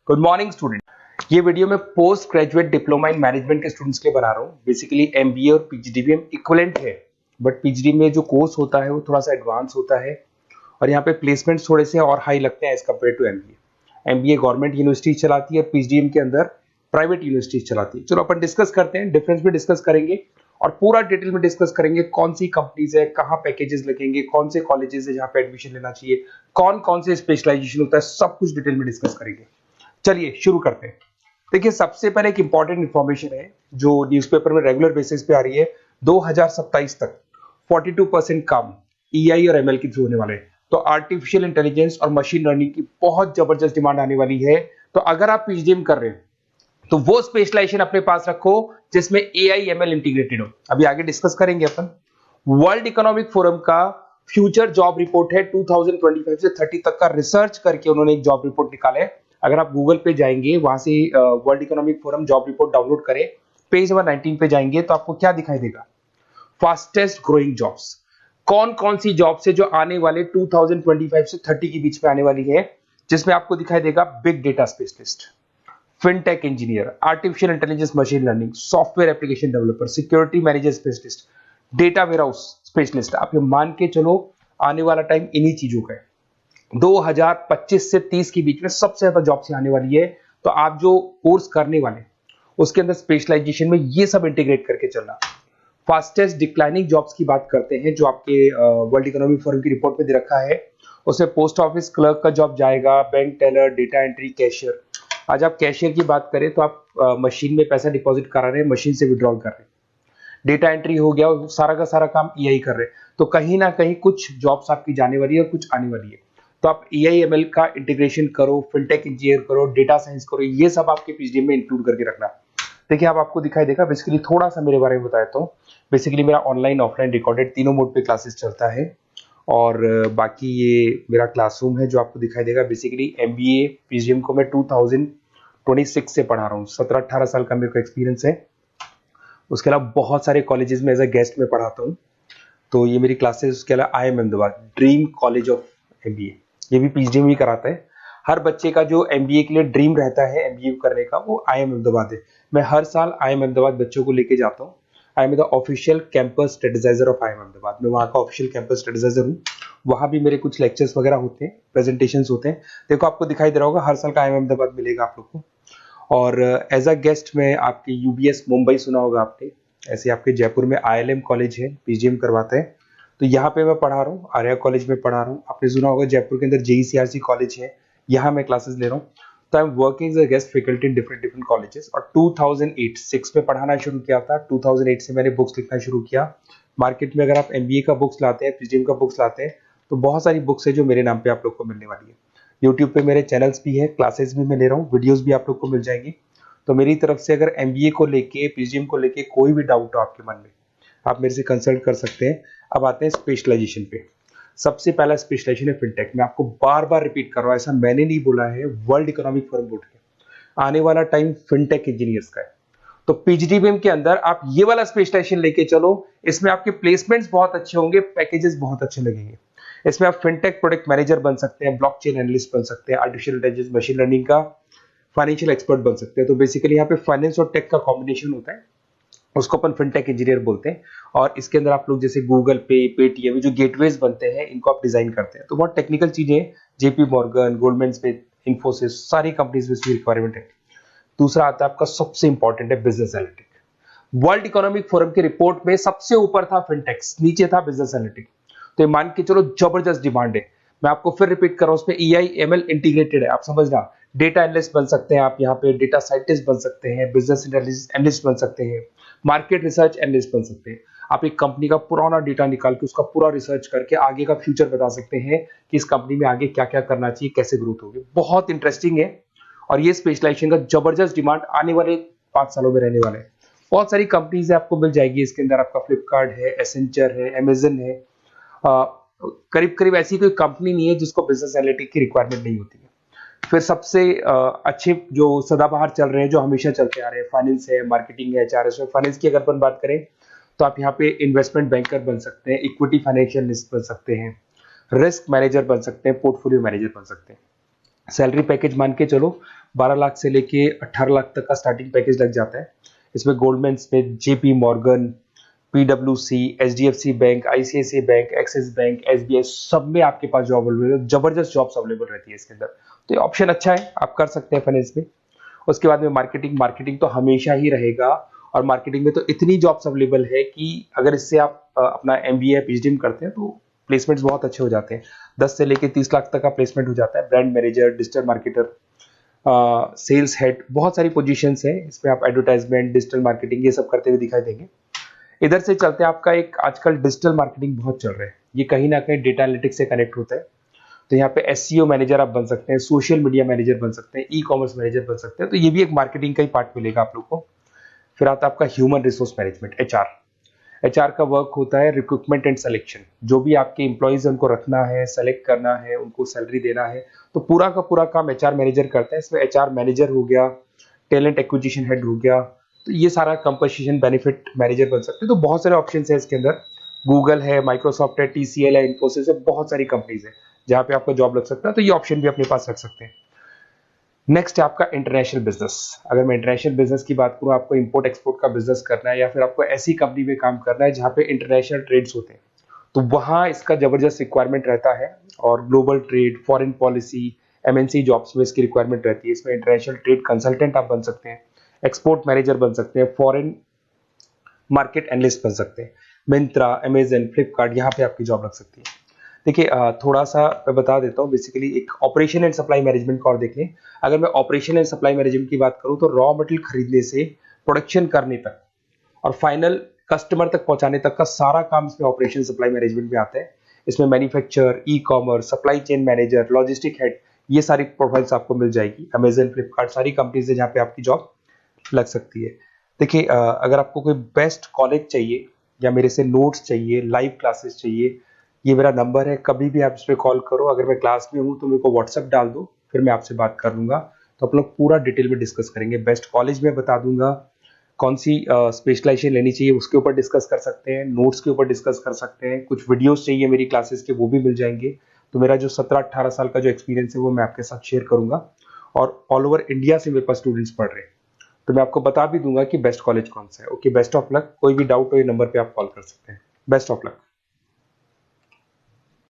Good morning student. ये video मैं post graduate diploma in management के स्टूडेंट्स के लिए बना रहा हूँ। बेसिकली एमबीए और पीजीडीबीएम इक्विवेलेंट है, बट पीजीडी में जो कोर्स होता है वो थोड़ा सा एडवांस होता है और यहाँ पे प्लेसमेंट्स थोड़े से और हाई लगते हैं as compare to MBA. MBA government university चलाती है और पीजीडीएम के अंदर प्राइवेट यूनिवर्सिटी चलाती है। चलो अपन डिस्कस करते हैं, डिफरेंस भी डिस्कस करेंगे और पूरा डिटेल में डिस्कस करेंगे कौन सी कंपनीज है, कहाँ पैकेजेस लगेंगे, कौन से कॉलेजेस है जहाँ पे एडमिशन लेना चाहिए, कौन कौन से स्पेशलाइजेशन होता है, सब कुछ डिटेल में डिस्कस करेंगे। चलिए शुरू करते हैं। देखिए, सबसे पहले एक इंपॉर्टेंट इंफॉर्मेशन है जो न्यूज़पेपर में रेगुलर बेसिस पे आ रही है। 2027 तक 42% काम ईआई और एमएल के थ्रू होने वाले हैं। तो आर्टिफिशियल इंटेलिजेंस और मशीन लर्निंग की बहुत जबरदस्त डिमांड आने वाली है। तो अगर आप पीजीडीएम कर रहे हैं तो वो स्पेशलाइजेशन अपने पास रखो जिसमें एआई एमएल इंटीग्रेटेड हो। अभी आगे डिस्कस करेंगे अपन। वर्ल्ड इकोनॉमिक फोरम का फ्यूचर जॉब रिपोर्ट है 2025 से 30 तक का रिसर्च करके उन्होंने एक जॉब रिपोर्ट निकाला है। अगर आप गूगल पे जाएंगे, वहां से world economic forum job report download करें, पेज नंबर 19 पे जाएंगे तो आपको क्या दिखाई देगा? फास्टेस्ट ग्रोइंग जॉब्स, कौन कौन सी जॉब्स है जो आने वाले 2025 से 30 के बीच में आने वाली है, जिसमें आपको दिखाई देगा big data specialist, fintech engineer, artificial intelligence machine learning, software application developer, security manager specialist, data warehouse specialist. आप ये मान के चलो आने वाला टाइम इन्हीं चीजों का है। 2025 से 30 के बीच में सबसे ज्यादा जॉब्स आने वाली है। तो आप जो कोर्स करने वाले उसके अंदर स्पेशलाइजेशन में ये सब इंटीग्रेट करके चलना। फास्टेस्ट डिक्लाइनिंग जॉब्स की बात करते हैं जो आपके वर्ल्ड इकोनॉमिक फोरम की रिपोर्ट में दे रखा है। उसमें पोस्ट ऑफिस क्लर्क का जॉब जाएगा, bank teller, data entry, cashier. आज आप कैशियर की बात करें तो आप मशीन में पैसा डिपॉजिट करा रहे हैं, मशीन से विड्रॉल कर रहे हैं। डेटा एंट्री हो गया, सारा का सारा काम ईआई कर रहे हैं। तो कहीं ना कहीं कुछ जॉब्स आपकी जाने वाली है और कुछ आने वाली है। तो आप एआई एमएल का इंटीग्रेशन करो, फिनटेक इंजीनियर करो, डेटा साइंस करो, ये सब आपके पीजीडीएम में इंक्लूड करके रखना। देखिए, अब आपको दिखाई देगा। बेसिकली थोड़ा सा मेरे बारे में बताया तो बेसिकली मेरा ऑनलाइन ऑफलाइन रिकॉर्डेड तीनों मोड पे क्लासेस चलता है और बाकी ये मेरा क्लासरूम है जो आपको दिखाई देगा। बेसिकली एमबीए पीजीडीएम को मैं 2026 से पढ़ा रहा हूँ। 17-18 साल का मेरे को एक्सपीरियंस है। उसके अलावा बहुत सारे कॉलेजेस में एज अ गेस्ट में पढ़ाता हूँ। तो ये मेरी क्लासेस, उसके अलावा IIM Ahmedabad dream college of MBA, ये भी पीजीडीएम ही कराता है। हर बच्चे का जो एमबीए के लिए ड्रीम रहता है एमबीए करने का, वो आईएम अहमदाबाद है। मैं हर साल आईएम अहमदाबाद बच्चों को लेके जाता हूँ। I am the official campus strategizer of IIM Ahmedabad. मैं वहाँ का ऑफिशियल कैंपस स्ट्रेटेजाइजर हूँ। वहाँ भी मेरे कुछ लेक्चर्स वगैरह होते हैं, प्रेजेंटेशंस होते हैं। देखो, आपको दिखाई दे रहा होगा, हर साल का आईएम अहमदाबाद मिलेगा आप लोग को। और एज अ गेस्ट में आपके यूबीएस मुंबई सुना होगा आपने, ऐसे आपके जयपुर में आईएलएम कॉलेज है, पीजीडीएम करवाते हैं। तो यहाँ पे मैं पढ़ा रहा हूँ, आर्या कॉलेज में पढ़ा रहा हूँ। आपने सुना होगा जयपुर के अंदर जेईसीआरसी कॉलेज है, यहाँ मैं क्लासेस ले रहा हूँ। तो I am working as a guest faculty in different different colleges. और 2008-6 में पढ़ाना शुरू किया था। 2008 से मैंने बुक्स लिखना शुरू किया। मार्केट में अगर आप एमबीए का बुक्स लाते हैं, पीजीडीएम का बुक्स लाते हैं, तो बहुत सारी बुक्स है जो मेरे नाम पे आप लोग को मिलने वाली है। यूट्यूब पे मेरे चैनल्स भी है, क्लासेस भी मैं ले रहा हूँ, वीडियोज भी आप लोग को मिल जाएंगी। तो मेरी तरफ से अगर एमबीए को लेके, पीजीडीएम को लेके कोई भी डाउट हो आपके मन में, आप मेरे से कंसल्ट कर सकते हैं। अब आते हैं स्पेशलाइजेशन पे। सबसे पहला स्पेशलाइजेशन है फिनटेक। मैं आपको बार बार रिपीट कर रहा हूँ, ऐसा मैंने नहीं बोला है, वर्ल्ड इकोनॉमिक फोरम बोर्ड के आने वाला टाइम फिनटेक इंजीनियर्स का है। तो पीजीडीबीएम के अंदर आप ये वाला स्पेशलाइजेशन लेके चलो। इसमें आपके प्लेसमेंट्स बहुत अच्छे होंगे, पैकेजेस बहुत अच्छे लगेंगे। इसमें आप फिनटेक प्रोडक्ट मैनेजर बन सकते हैं, ब्लॉकचेन एनालिस्ट बन सकते हैं, आर्टिफिशियल इंटेलिजेंस मशीन लर्निंग का फाइनेंशियल एक्सपर्ट बन सकते हैं। तो बेसिकली यहाँ पे फाइनेंस और टेक का कॉम्बिनेशन होता है, उसको अपन फिनटेक इंजीनियर बोलते हैं। और इसके अंदर आप लोग जैसे गूगल पे, पेटीएम, जो गेटवेज बनते हैं, इनको आप डिजाइन करते हैं। तो बहुत टेक्निकल चीजें, JP Morgan, Goldman Smith, Infosys, सारी कंपनीज में इसकी रिक्वायरमेंट है। दूसरा आता है आपका सबसे इंपॉर्टेंट है business analytic. World economic forum की रिपोर्ट में सबसे ऊपर था फिनटेक्स, नीचे था बिजनेस एनालिटिक। तो ये मान के चलो जबरदस्त डिमांड है। मैं आपको फिर रिपीट कर रहा हूं, उसमें ईआई एमएल इंटीग्रेटेड है, आप समझना। डेटा एनालिस्ट बन सकते हैं आप, यहाँ पे डेटा साइंटिस्ट बन सकते हैं, बिजनेस एनालिस्ट बन सकते हैं, मार्केट रिसर्च एनालिस्ट बन सकते हैं। आप एक कंपनी का पुराना डेटा निकाल के उसका पूरा रिसर्च करके आगे का फ्यूचर बता सकते हैं कि इस कंपनी में आगे क्या क्या करना चाहिए, कैसे ग्रोथ होगी। बहुत इंटरेस्टिंग है और ये स्पेशलाइजेशन का जबरदस्त डिमांड आने वाले 5 सालों में रहने वाले हैं। बहुत सारी कंपनीज आपको मिल जाएगी इसके अंदर। आपका फ्लिपकार्ट है, एसेंचर है, अमेजन है। करीब करीब ऐसी कोई कंपनी नहीं है जिसको बिजनेस एनालिटिक की रिक्वायरमेंट नहीं होती है। फिर सबसे अच्छे जो सदाबहार चल रहे हैं, जो हमेशा चलते आ रहे हैं, फाइनेंस है, मार्केटिंग है, एचआरएस है। फाइनेंस की अगर अपन बात करें तो आप यहाँ पे इन्वेस्टमेंट बैंकर बन सकते हैं, इक्विटी फाइनेंशियल बन सकते हैं, रिस्क मैनेजर बन सकते हैं, पोर्टफोलियो मैनेजर बन सकते हैं। सैलरी पैकेज मान के चलो 12 लाख से लेके 18 लाख तक का स्टार्टिंग पैकेज लग जाता है। इसमें गोल्डमैन स्मिथ, जेपी मॉर्गन, पीडब्ल्यूसी, HDFC bank, ICICI bank, Axis bank, SBI, सब में आपके पास जॉब अवेलेबल है। जबरदस्त जॉब्स अवेलेबल रहती है इसके अंदर, तो ये ऑप्शन अच्छा है, आप कर सकते हैं फाइनेंस में। उसके बाद में मार्केटिंग, मार्केटिंग तो हमेशा ही रहेगा, और मार्केटिंग में तो इतनी जॉब्स अवेलेबल है कि अगर इससे आप अपना एमबीए या पीएचडी में करते हैं तो प्लेसमेंट्स बहुत अच्छे हो जाते हैं। 10 से लेके 30 लाख तक का प्लेसमेंट हो जाता है। Brand manager, digital marketer, sales head, बहुत सारी पोजीशंस हैं इसमें। आप एडवर्टाइजमेंट, डिजिटल मार्केटिंग ये सब करते हुए दिखाई देंगे। इधर से चलते हैं, आपका एक आजकल डिजिटल मार्केटिंग बहुत चल रहा है, ये कहीं ना कहीं डेटा एनालिटिक्स से कनेक्ट होता है। तो यहाँ पे एसईओ मैनेजर आप बन सकते हैं, सोशल मीडिया मैनेजर बन सकते हैं, ई कॉमर्स मैनेजर बन सकते हैं, तो ये भी एक मार्केटिंग का ही पार्ट मिलेगा आप लोग को। फिर आता है आपका human resource management, HR. HR का वर्क होता है रिक्रूटमेंट एंड सिलेक्शन। जो भी आपके एम्प्लॉयज है उनको रखना है, सेलेक्ट करना है, उनको सैलरी देना है, तो पूरा का पूरा काम एचआर मैनेजर करता है। इसमें एचआर मैनेजर हो गया, टैलेंट एक्विजिशन हेड हो गया, तो ये सारा कंपोजिशन बेनिफिट मैनेजर बन सकते हैं। तो बहुत सारे ऑप्शन है इसके अंदर। गूगल है, माइक्रोसॉफ्ट है, टीसीएल है, इन्फोसिस है, बहुत सारी कंपनीज है जहाँ पे आपका जॉब लग सकता है, तो ये ऑप्शन भी अपने पास रख सकते हैं। नेक्स्ट है आपका इंटरनेशनल बिजनेस। अगर मैं इंटरनेशनल बिजनेस की बात करूँ, आपको इंपोर्ट एक्सपोर्ट का बिजनेस करना है, या फिर आपको ऐसी कंपनी में काम करना है जहाँ पे इंटरनेशनल ट्रेड्स होते हैं, तो वहाँ इसका जबरदस्त रिक्वायरमेंट रहता है। और global trade, foreign policy, MNC jobs में इसकी रिक्वायरमेंट रहती है। इसमें इंटरनेशनल ट्रेड कंसल्टेंट आप बन सकते हैं, एक्सपोर्ट मैनेजर बन सकते हैं, फॉरेन मार्केट एनालिस्ट बन सकते हैं। मिंत्रा, अमेजन, फ्लिपकार्ट, यहाँ पे आपकी जॉब लग सकती है। देखिए थोड़ा सा मैं बता देता हूँ। बेसिकली एक ऑपरेशन एंड सप्लाई मैनेजमेंट का और देख लें। अगर मैं ऑपरेशन एंड सप्लाई मैनेजमेंट की बात करूँ, तो रॉ मटेरियल खरीदने से प्रोडक्शन करने तक और फाइनल कस्टमर तक पहुंचाने तक का सारा काम इसमें ऑपरेशन सप्लाई मैनेजमेंट में आता है। इसमें manufacture, e commerce, supply chain manager, logistic head, ये सारी प्रोफाइल्स आपको मिल जाएगी। अमेजन, फ्लिपकार्ट, सारी कंपनीज है जहाँ पे आपकी जॉब लग सकती है। देखिए अगर आपको कोई बेस्ट कॉलेज चाहिए, या मेरे से नोट्स चाहिए, लाइव क्लासेस चाहिए, ये मेरा नंबर है, कभी भी आप इस पर कॉल करो। अगर मैं क्लास में हूँ तो मेरे को व्हाट्सएप डाल दो, फिर मैं आपसे बात कर लूंगा। तो अपन लोग पूरा डिटेल में डिस्कस करेंगे। बेस्ट कॉलेज में बता दूंगा, कौन सी स्पेशलाइजेशन लेनी चाहिए उसके ऊपर डिस्कस कर सकते हैं, नोट्स के ऊपर डिस्कस कर सकते हैं, कुछ वीडियोस चाहिए मेरी क्लासेस के वो भी मिल जाएंगे। तो मेरा जो 17-18 साल का जो एक्सपीरियंस है वो मैं आपके साथ शेयर करूंगा। और ऑल ओवर इंडिया से मेरे पास स्टूडेंट्स पढ़ रहे हैं, तो मैं आपको बता भी दूंगा कि बेस्ट कॉलेज कौन सा है। Okay, best of luck. कोई भी डाउट हो ये नंबर पे आप कॉल कर सकते हैं। Best of luck.